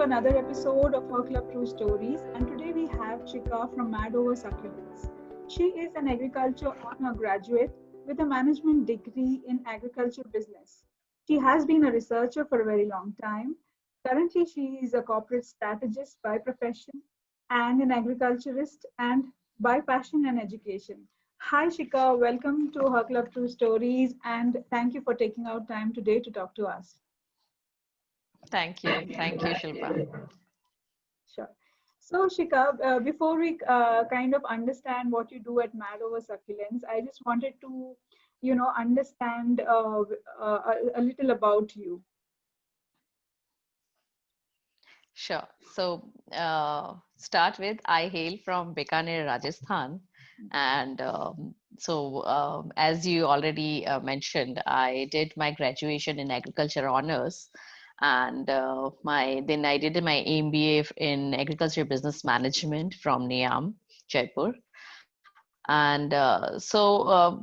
another episode of our Club True Stories, and today we have Shikha from Madoversucculents. She is an agriculture honor graduate with a management degree in agriculture business. She has been a researcher for a very long time. Currently, she is a corporate strategist by profession and an agriculturist and by passion and education. Hi, Shikha. Welcome to her Club True Stories, and thank you for taking out time today to talk to us. Thank you. Thank you, Shilpa. Sure. So, Shika, before we kind of understand what you do at Madoversucculents, I just wanted to, understand a little about you. Sure. So, start with I hail from Bikaner, Rajasthan. And as you already mentioned, I did my graduation in agriculture honors. And then I did my MBA in agriculture business management from NIAM, Jaipur. And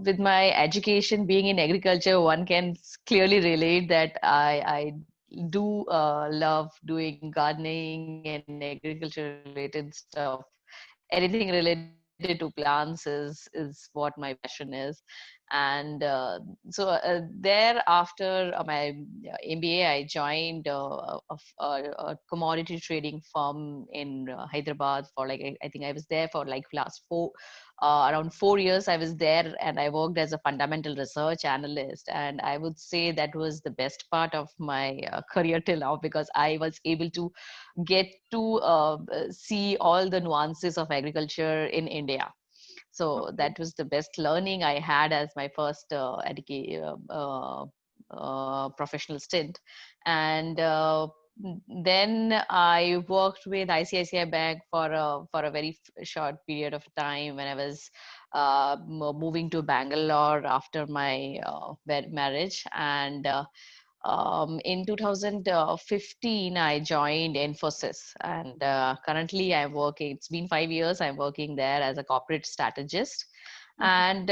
with my education being in agriculture, one can clearly relate that I do love doing gardening and agriculture related stuff. Anything related to plants is what my passion is. And there after my MBA, I joined a commodity trading firm in Hyderabad for like I think I was there for like around 4 years. I was there and I worked as a fundamental research analyst, and I would say that was the best part of my career till now, because I was able to get to see all the nuances of agriculture in India. So Okay. that was the best learning I had as my first professional stint. And then I worked with ICICI Bank for a very short period of time when I was moving to Bangalore after my marriage. And in 2015, I joined Infosys, and currently I'm working. It's been 5 years. I'm working there as a corporate strategist. Okay. And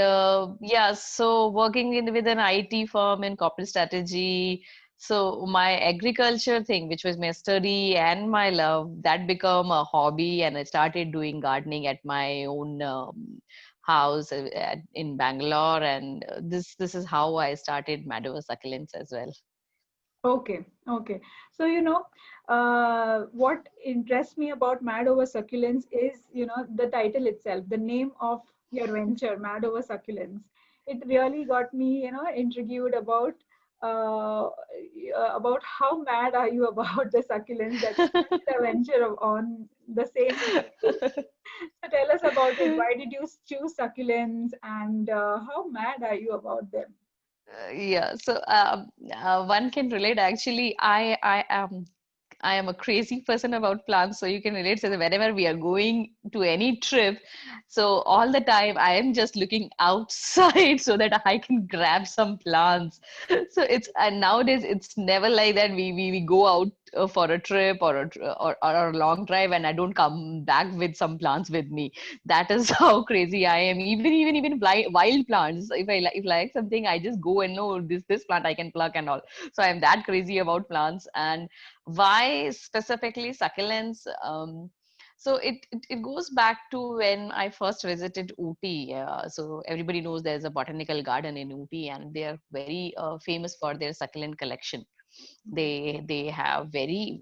so working with an IT firm in corporate strategy. So my agriculture thing, which was my study and my love, that became a hobby, and I started doing gardening at my own house in Bangalore. And this is how I started Madover Succulents as well. Okay, okay. So, what interests me about Mad Over Succulents is, the title itself, the name of your venture, Mad Over Succulents. It really got me, intrigued about how mad are you about the succulents that you started a venture on the same title. So tell us about it. Why did you choose succulents, and how mad are you about them? Yeah, so one can relate. Actually, I am a crazy person about plants, so you can relate. So that whenever we are going to any trip, so all the time I am just looking outside so that I can grab some plants. So it's and nowadays it's never like that. We go out for a trip or a long drive, and I don't come back with some plants with me. That is how crazy I am. Even wild plants. If I like something, I just go and know this plant I can pluck and all. So I'm that crazy about plants. And why specifically succulents? So it goes back to when I first visited Ooty. So everybody knows there's a botanical garden in Ooty, and they are very famous for their succulent collection. They have very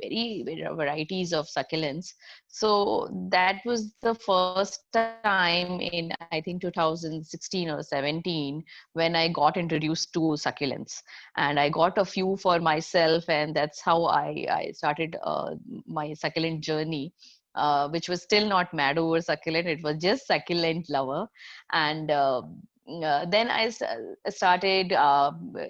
varieties of succulents. So that was the first time in, I think, 2016 or 17 when I got introduced to succulents, and I got a few for myself, and that's how I started my succulent journey. Which was still not mad over succulent, it was just succulent lover. And then started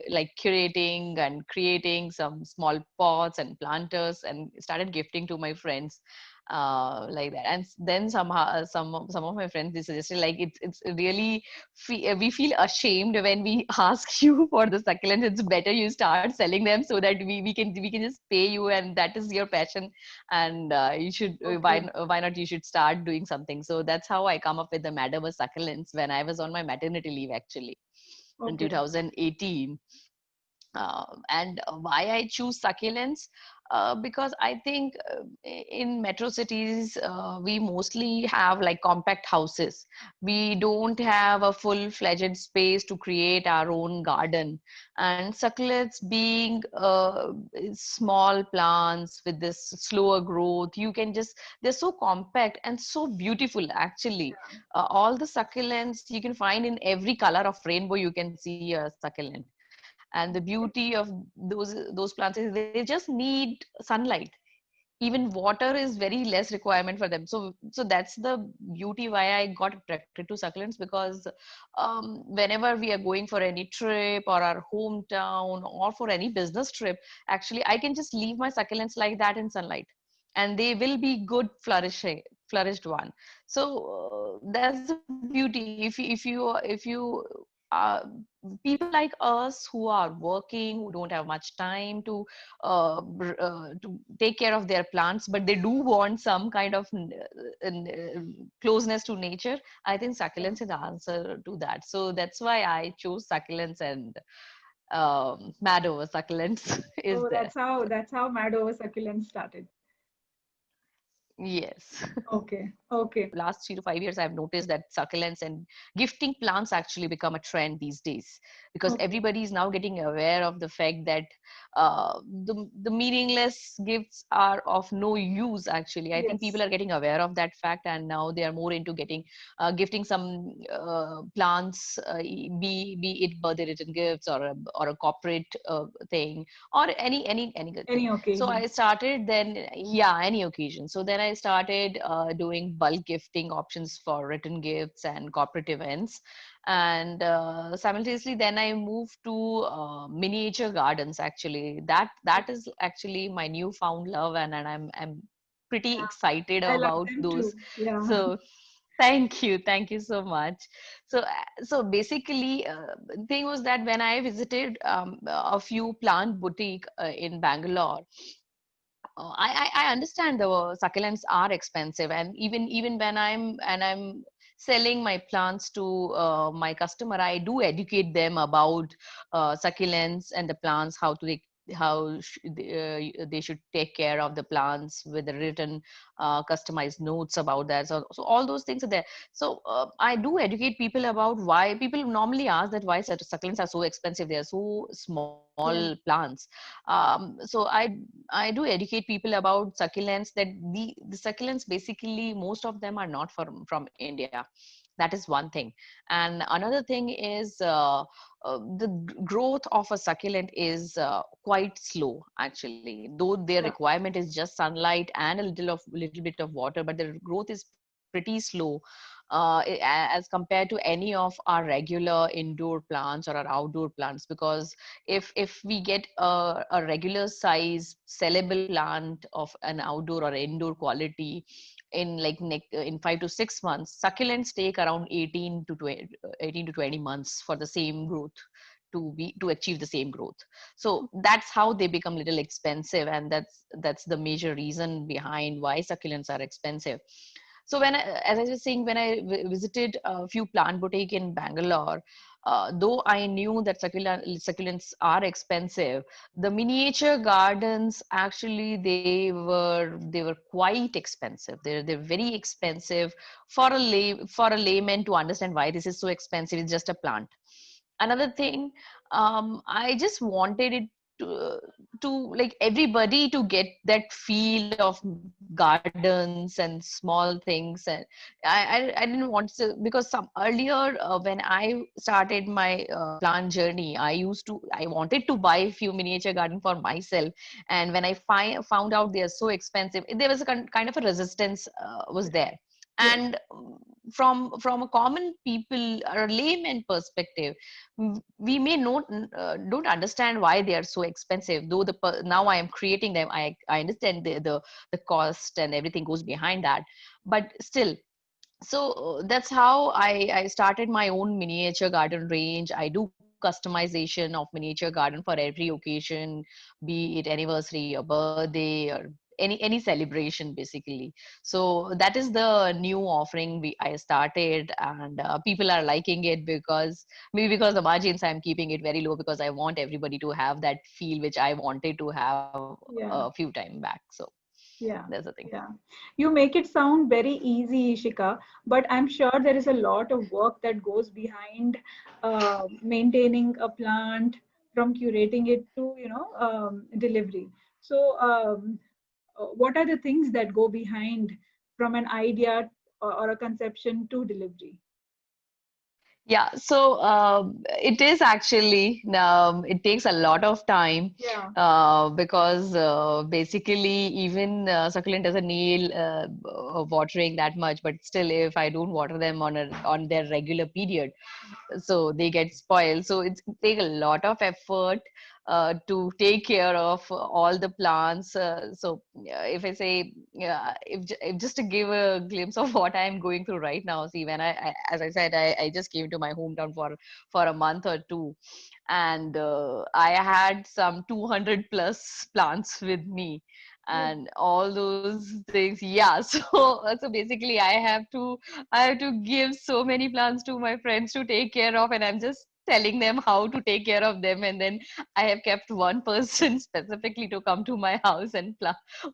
like curating and creating some small pots and planters, and started gifting to my friends like that. And then somehow some of my friends, they suggested like it's really we feel ashamed when we ask you for the succulents. It's better you start selling them so that we can just pay you, and that is your passion. And you should Okay. why not you should start doing something. So that's how I come up with the Madover Succulents when I was on my maternity leave, actually, in Okay. 2018. And why I choose succulents? because I think in metro cities, we mostly have like compact houses. We don't have a full-fledged space to create our own garden. And succulents being small plants with this slower growth, you can just, they're so compact and so beautiful actually. All the succulents you can find in every color of rainbow, you can see a succulent. And the beauty of those plants is they just need sunlight. Even water is very less requirement for them. So that's the beauty why I got attracted to succulents, because whenever we are going for any trip or our hometown or for any business trip, actually I can just leave my succulents like that in sunlight, and they will be good flourished one. So that's the beauty. If you people like us who are working, who don't have much time to take care of their plants, but they do want some kind of closeness to nature, I think Yeah. succulents is the answer to that. So that's why I chose succulents, and Madover succulents is Oh, there. that's how Madoversucculents started. Yes. Okay. Okay. Last 3 to 5 years, I've noticed that succulents and gifting plants actually become a trend these days, because Okay. everybody is now getting aware of the fact that the meaningless gifts are of no use. Actually, I think people Yes. are getting aware of that fact, and now they are more into getting gifting some plants, be it birthday written gifts or a corporate thing, or any good thing. Any So I occasion. started then, yeah, any occasion. So then I started doing bulk gifting options for written gifts and corporate events. And simultaneously, then I moved to miniature gardens. Actually, that is actually my newfound love, and I'm pretty Yeah. excited I love about them those. too. Yeah. So thank you so much. So basically, thing was that when I visited a few plant boutique in Bangalore, I understand the succulents are expensive, and even when I'm selling my plants to my customer, I do educate them about succulents and the plants, they should take care of the plants with the written customized notes about that. So all those things are there. So I do educate people about why people normally ask that why succulents are so expensive. They are so small Yeah. plants. So I do educate people about succulents, that the succulents basically most of them are not from India. That is one thing. And another thing is the growth of a succulent is quite slow actually, though their Yeah. requirement is just sunlight and a little bit of water, but their growth is pretty slow as compared to any of our regular indoor plants or our outdoor plants. Because if we get a regular size sellable plant of an outdoor or indoor quality in in 5 to 6 months, succulents take around 18 to 20 months for the same growth to achieve the same growth. So that's how they become little expensive, and that's the major reason behind why succulents are expensive. So as I was saying, when I visited a few plant boutique in Bangalore, though I knew that succulents are expensive, the miniature gardens actually they were quite expensive. They're very expensive for a layman to understand why this is so expensive. It's just a plant. Another thing, I just wanted it to like everybody to get that feel of gardens and small things. And I didn't want to, because some earlier when I started my plant journey, I wanted to buy a few miniature garden for myself. And when I found out they are so expensive, there was a kind of a resistance was there. Yes. And from a common people or a layman perspective, we may not don't understand why they are so expensive, though now I am creating them, I understand the cost and everything goes behind that. But still, so that's how I started my own miniature garden range. I do customization of miniature garden for every occasion, be it anniversary or birthday or any celebration basically. So that is the new offering I started, and people are liking it because maybe because the margins I'm keeping it very low because I want everybody to have that feel which I wanted to have a Yeah. few time back. So Yeah, that's the thing. yeah. You make it sound very easy, Shika, but I'm sure there is a lot of work that goes behind maintaining a plant, from curating it to, delivery. So, what are the things that go behind from an idea or a conception to delivery? Yeah, so it is actually, it takes a lot of time Yeah, because basically even succulent doesn't need watering that much, but still if I don't water them on their regular period, so they get spoiled. So it take a lot of effort to take care of all the plants. So if I say, yeah, if just to give a glimpse of what I'm going through right now. See, when as I said, I just came to my hometown for a month or two, and I had some 200 plus plants with me, oh, and all those things. Yeah, so basically I have to give so many plants to my friends to take care of, and I'm just telling them how to take care of them. And then I have kept one person specifically to come to my house and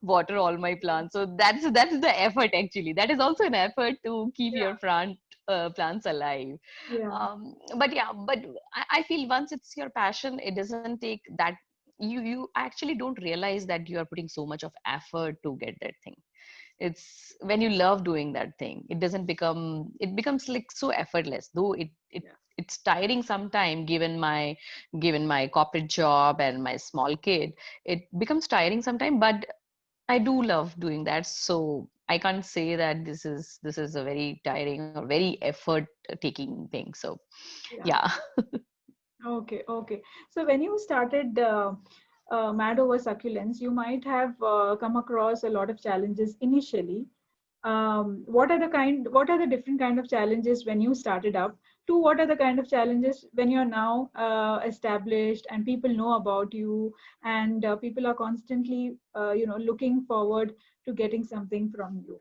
water all my plants. So that's the effort actually. That is also an effort to keep yeah, your plants alive. yeah, But yeah, but I feel once it's your passion, it doesn't take that. You actually don't realize that you are putting so much of effort to get that thing. It's when you love doing that thing, it becomes like so effortless, though yeah, it's tiring sometime given my corporate job and my small kid. It becomes tiring sometime, but I do love doing that. So I can't say that this is a very tiring or very effort taking thing. So yeah. yeah. Okay, okay. So when you started Madoversucculents, you might have come across a lot of challenges initially. What are the different kind of challenges when you started up? To what are the kind of challenges when you're now established and people know about you, and people are constantly, looking forward to getting something from you?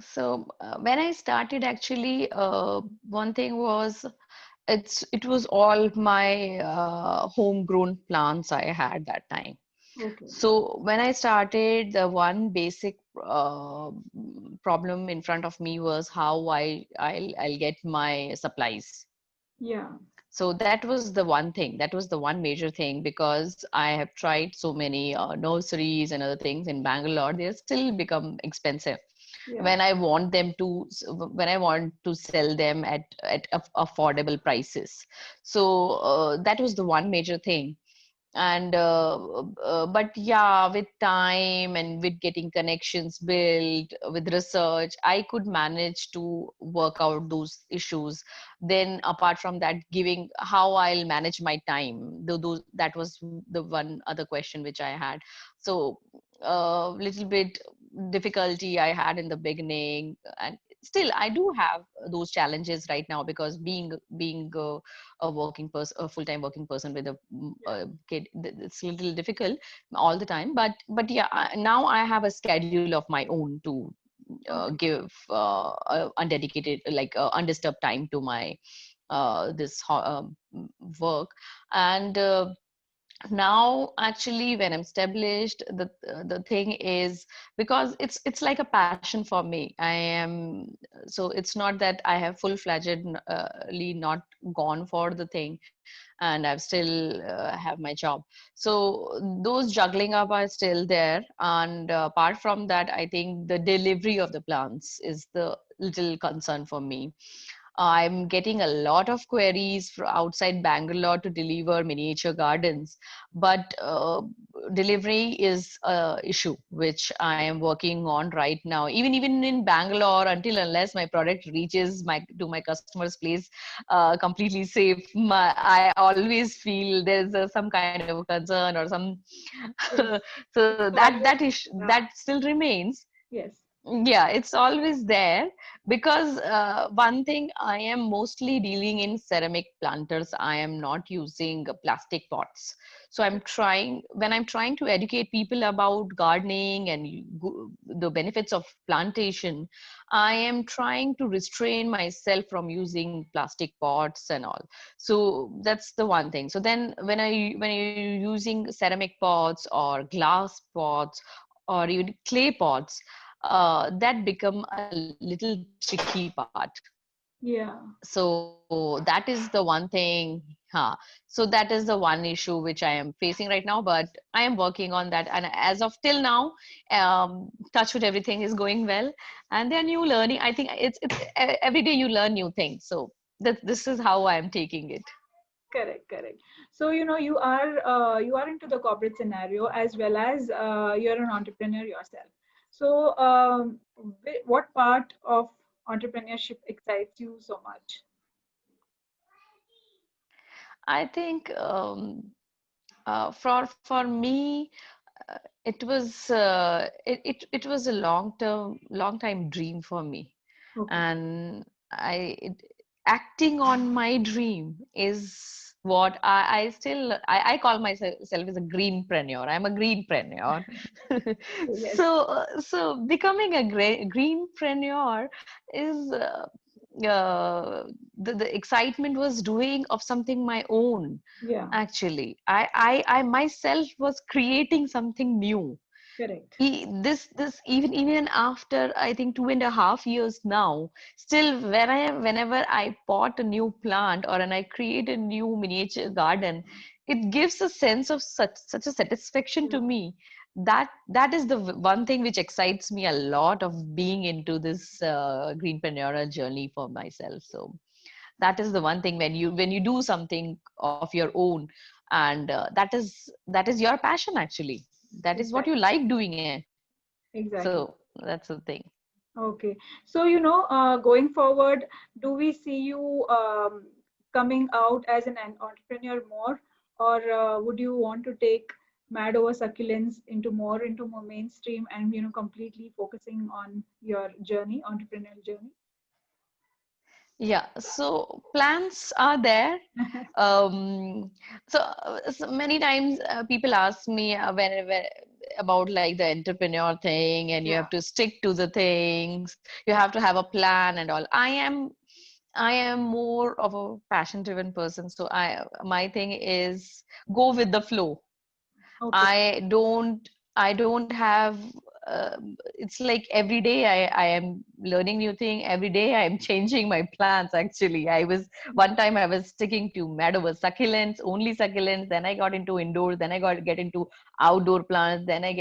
So when I started, actually, one thing was it was all my homegrown plants I had that time. Okay. So when I started, the one basic problem in front of me was how I'll get my supplies. Yeah. So that was the one thing. That was the one major thing, because I have tried so many nurseries and other things in Bangalore. They still become expensive Yeah. when I want them to when I want to sell them at affordable prices. So that was the one major thing. And but yeah, with time and with getting connections built, with research, I could manage to work out those issues. Then apart from that, giving how I'll manage my time, those that was the one other question which I had. So little bit difficulty I had in the beginning, and still I do have those challenges right now, because being a working person, a full-time working person with a kid, it's a little difficult all the time. But yeah, now I have a schedule of my own to Okay. give undedicated, like undisturbed time to my work. And now actually when I'm established, the thing is, because it's like a passion for me. I am So it's not that I have full-fledgedly not gone for the thing, and I've still have my job. So those juggling up are still there. And apart from that, I think the delivery of the plants is the little concern for me. I'm getting a lot of queries from outside Bangalore to deliver miniature gardens, but delivery is a issue which I am working on right now. Even in Bangalore, until unless my product reaches my to my customer's place completely safe, I always feel there's some kind of a concern or some. Yes. So It's that always, issue yeah. that still remains. Yes. Yeah, it's always there because one thing, I am mostly dealing in ceramic planters. I am not using plastic pots. So when I'm trying to educate people about gardening and the benefits of plantation, I am trying to restrain myself from using plastic pots and all. So that's the one thing. So then when you're using ceramic pots or glass pots or even clay pots, that become a little tricky part. Yeah, So that is the one thing. So that is the one issue which I am facing right now, but I am working on that. And as of till now, touch with everything is going well. And then you learning. I think it's every day you learn new things. So this is how I am taking it. correct, correct. So you are into the corporate scenario as well as you're an entrepreneur yourself. So what part of entrepreneurship excites you so much? I think for me, it was it was a long time dream for me, Okay. and acting on my dream is what I call myself as a greenpreneur. I'm a greenpreneur. Yes. So becoming a greenpreneur is the excitement was doing of something my own. Yeah. Actually, I myself was creating something new. Correct. This even after I think 2.5 years now, still whenever I pot a new plant or when I create a new miniature garden, it gives a sense of such a satisfaction to Yeah. me. That is the one thing which excites me a lot of being into this greenpreneurial journey for myself. So that is the one thing, when you do something of your own, and that is your passion actually, that is what you Exactly. like doing it. So Exactly. that's the thing. Okay. So, going forward, do we see you coming out as an entrepreneur more, or would you want to take Mad over Succulents into more mainstream and completely focusing on your journey, entrepreneurial journey? Yeah, so plans are there. So many times people ask me whenever about like the entrepreneur thing, and you Yeah. have to stick to the things, you have to have a plan and all. I am more of a passion driven person, so I my thing is go with the flow. Okay. I don't have it's like every day I am learning new thing. Every day I am changing my plans. Actually, I was one time I was sticking to Madoversucculents, only succulents. Then I got into indoors. Then I get into outdoor plants. Then I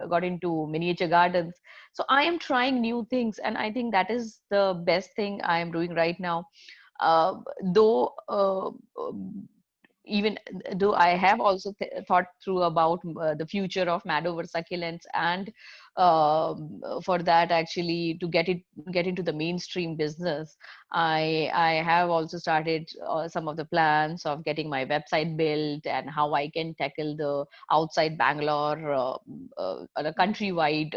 got into miniature gardens. So I am trying new things, and I think that is the best thing I am doing right now. Uh, though even though I have also thought through about the future of Madover succulents, and for that actually to get into the mainstream business, I have also started some of the plans of getting my website built and how I can tackle the outside Bangalore or a countrywide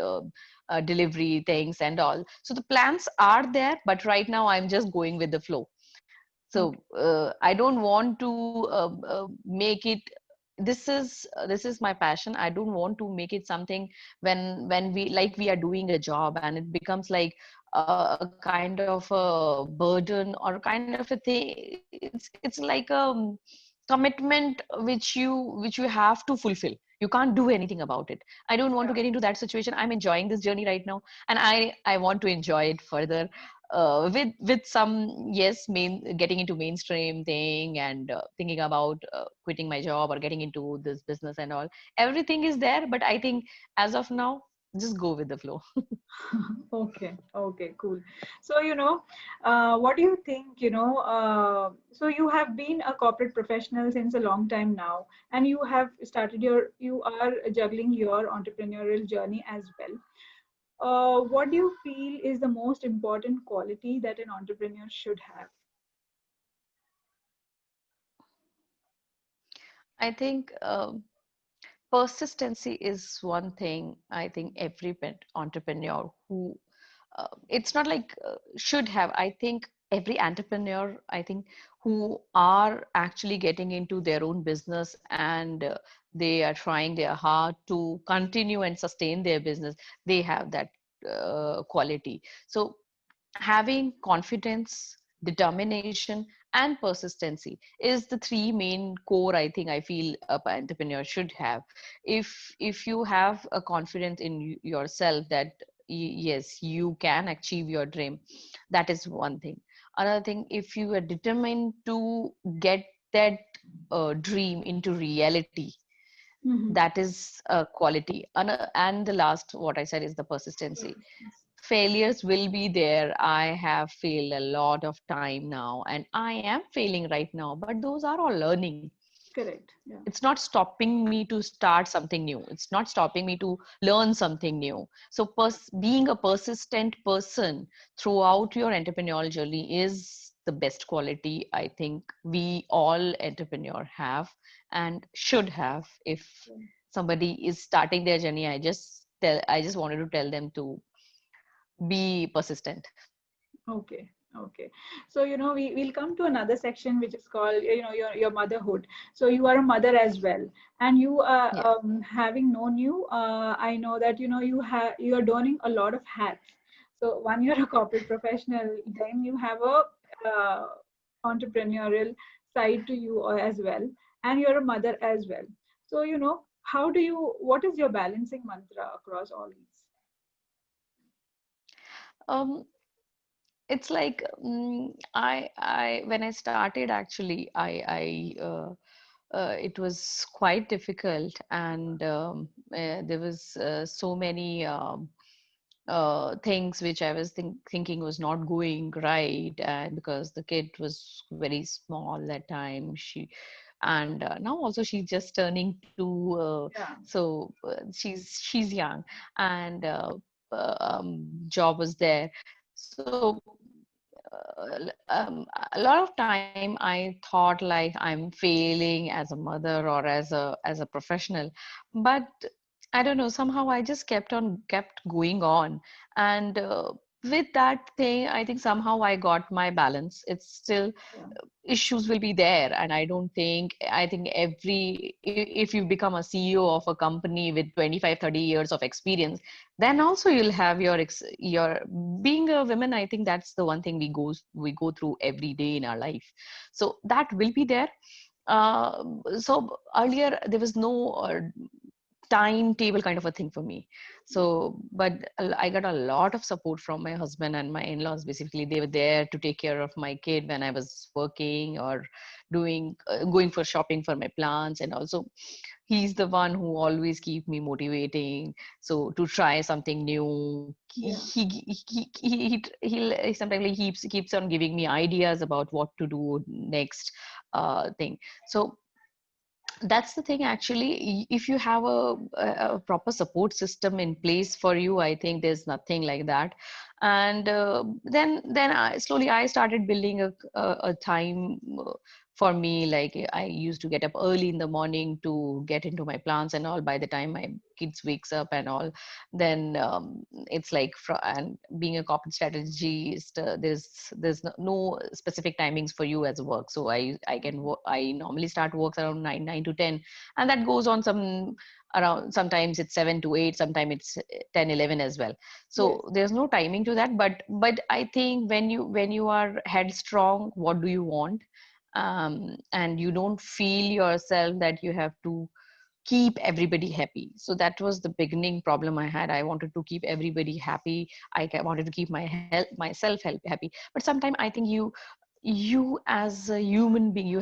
delivery things and all. So the plans are there, but right now I'm just going with the flow. Okay. So I don't want to make it, this is my passion. I don't want to make it something when we are doing a job and it becomes like a kind of a burden or kind of a thing. It's like a commitment which you have to fulfill. You can't do anything about it. I don't want to get Yeah. into that situation. I'm enjoying this journey right now, and I want to enjoy it further with some, yes, getting into mainstream thing, and thinking about quitting my job or getting into this business and all. Everything is there, but I think as of now, just go with the flow. Okay, okay, cool. So, what do you think, so you have been a corporate professional since a long time now, and you are juggling your entrepreneurial journey as well. What do you feel is the most important quality that an entrepreneur should have? I think persistency is one thing I think every entrepreneur who it's not like should have. I think every entrepreneur, I think, who are actually getting into their own business and they are trying their hard to continue and sustain their business, they have that quality. So having confidence, determination, and persistency is the three main core I think I feel a entrepreneur should have. If you have a confidence in yourself that yes, you can achieve your dream, that is one thing. Another thing, if you are determined to get that dream into reality, Mm-hmm. that is a quality. And the last what I said is the persistency. Persistence. Failures will be there. I have failed a lot of time now and I am failing right now, but those are all learning. Correct. Yeah. It's not stopping me to start something new. It's not stopping me to learn something new. So being a persistent person throughout your entrepreneurial journey is the best quality I think we all entrepreneur have and should have. If Yeah. somebody is starting their journey, I just wanted to tell them to be persistent. Okay. Okay. So, we'll come to another section which is called, your motherhood. So you are a mother as well. And you Yeah. having known you, I know that, you are donning a lot of hats. So one, you're a corporate professional, then you have a uh, entrepreneurial side to you as well. And you're a mother as well. So, what is your balancing mantra across all these? um it's like I when I started actually it was quite difficult and there was so many things which I was thinking was not going right, and because the kid was very small that time, she and now also she's just turning two, Yeah. so she's young, and job was there. So a lot of time I thought like I'm failing as a mother or as a professional, but I don't know, somehow I just kept going on, and with that thing I think somehow I got my balance. It's still Yeah. issues will be there, and I think if you become a CEO of a company with 25-30 years of experience, then also you'll have your being a woman. I think that's the one thing we go through every day in our life, so that will be there. So earlier there was no timetable kind of a thing for me. So but I got a lot of support from my husband and my in-laws. Basically they were there to take care of my kid when I was working or doing going for shopping for my plants, and also he's the one who always keep me motivating, so to try something new. Yeah. He sometimes he keeps on giving me ideas about what to do next thing. So that's the thing actually. If you have a proper support system in place for you, I think there's nothing like that. And then slowly I started building a time for me. Like I used to get up early in the morning to get into my plants and all. By the time my kids wakes up and all, then it's like and being a corporate strategist, there's no specific timings for you as work. So I can work, I normally start works around 9 to 10, and that goes on some around, sometimes it's 7 to 8, sometimes it's 10 11 as well. Yes. So there's no timing to that, but I think when you are headstrong, what do you want, and you don't feel yourself that you have to keep everybody happy. So that was the beginning problem I had. I wanted to keep everybody happy. Wanted to keep myself happy. But sometimes I think you as a human being,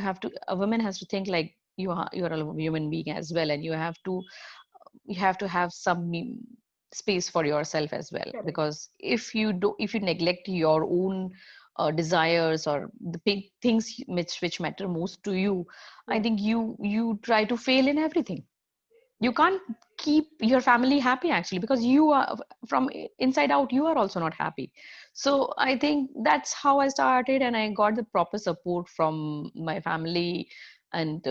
a woman has to think like you're a human being as well, and you have to have some space for yourself as well. Correct. Because if you neglect your own desires or the big things which matter most to you, I Yeah. think you try to fail in everything. You can't keep your family happy actually, because you are from inside out, you are also not happy. So I think that's how I started, and I got the proper support from my family. And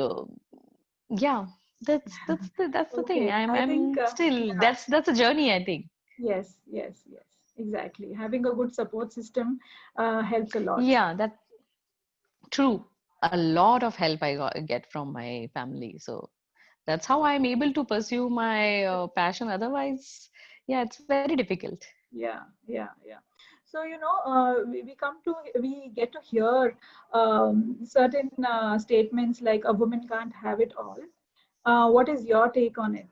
yeah. That's the thing. Okay, I think, I'm still yeah, that's a journey, I think. yes, yes, yes, exactly. Having a good support system helps a lot. Yeah, that true. A lot of help get from my family. So that's how I'm able to pursue my passion. Otherwise, yeah, it's very difficult. Yeah, yeah, yeah. So, we come to, we get to hear certain statements like a woman can't have it all. What is your take on it?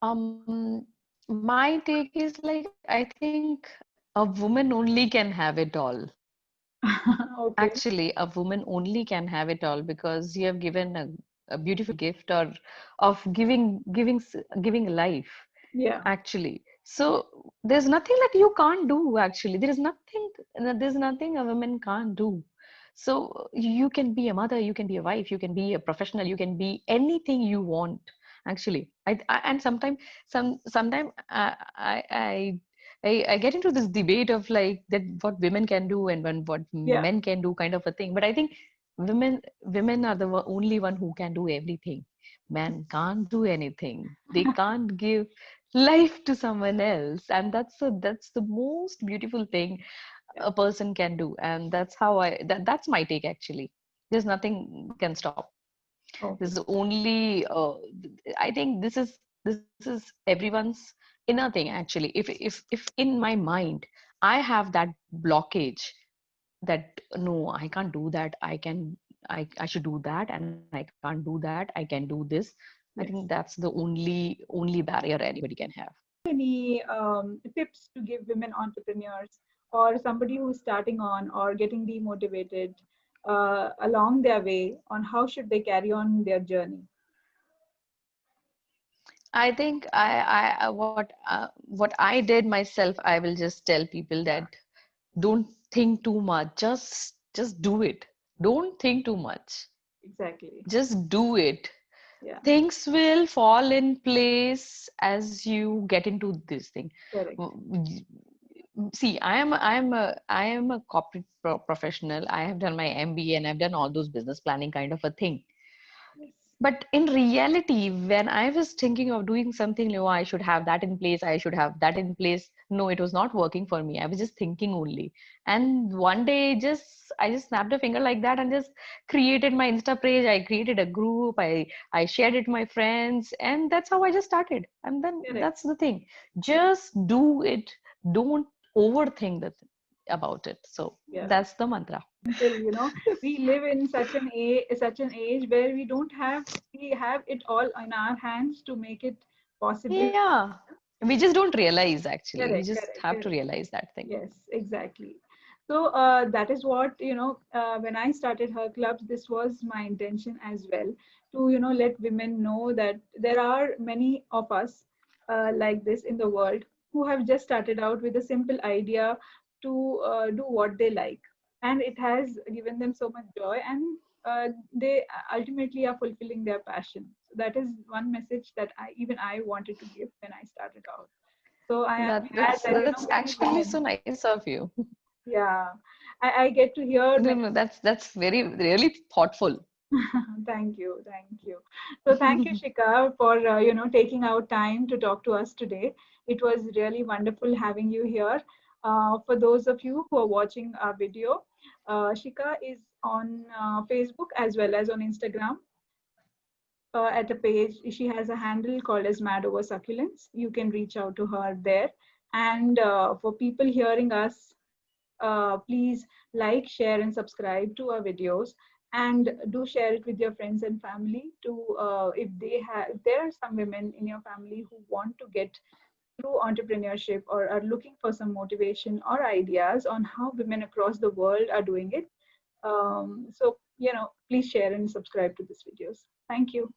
Um, my take is like I think a woman only can have it all. Okay. Actually, a woman only can have it all because you have given a beautiful gift or of giving life. Yeah, Actually, so there's nothing that you can't do. Actually, there's nothing a woman can't do. So you can be a mother, you can be a wife, you can be a professional, you can be anything you want. Actually, and sometime I get into this debate of like that what women can do and what yeah, men can do kind of a thing. But I think women are the only one who can do everything. Men can't do anything. They can't give life to someone else, and that's the most beautiful thing yeah. a person can do. And that's how that's my take actually. There's nothing can stop. This Okay. is only I think this is everyone's inner thing actually. If in my mind I have that blockage that no, I can't do that, I should do that, and I can't do that, I can do this. I think that's Yes. the only barrier anybody can have. Any tips to give women entrepreneurs or somebody who's starting on or getting demotivated along their way on how should they carry on their journey? I think what I did myself, I will just tell people Yeah, that don't think too much, just do it. Don't think too much, exactly. just do it. Yeah, Things will fall in place as you get into this thing. correct. See, I am a corporate professional. I have done my MBA and I've done all those business planning kind of a thing. Yes, But in reality, when I was thinking of doing something new, I should have that in place, I should have that in place. No, it was not working for me. I was just thinking only. And one day, I just snapped a finger like that and just created my Insta page. I created a group. I shared it to my friends, and that's how I just started. And then correct. that's the thing. Just do it. Don't overthink about it. So Yeah. that's the mantra. Until we live in such an age where we have it all in our hands to make it possible. Yeah. We just don't realize actually. We Correct, just correct, have to correct. realize that thing. Yes, exactly. So that is what, when I started her clubs, this was my intention as well to, let women know that there are many of us like this in the world who have just started out with a simple idea to do what they like. And it has given them so much joy, and they ultimately are fulfilling their passion. So that is one message that I wanted to give when I started out. So I am glad that, That's many actually so women, nice of you. yeah, I get to hear No, many. no, that's very really thoughtful. Thank you, thank you. So thank you, Shika, for taking out time to talk to us today. It was really wonderful having you here. For those of you who are watching our video, Shika is on Facebook as well as on Instagram. At a page, she has a handle called as Madoversucculents. You can reach out to her there. And for people hearing us, please like, share, and subscribe to our videos, and do share it with your friends and family. To if there are some women in your family who want to get through entrepreneurship or are looking for some motivation or ideas on how women across the world are doing it. So please share and subscribe to these videos. Thank you.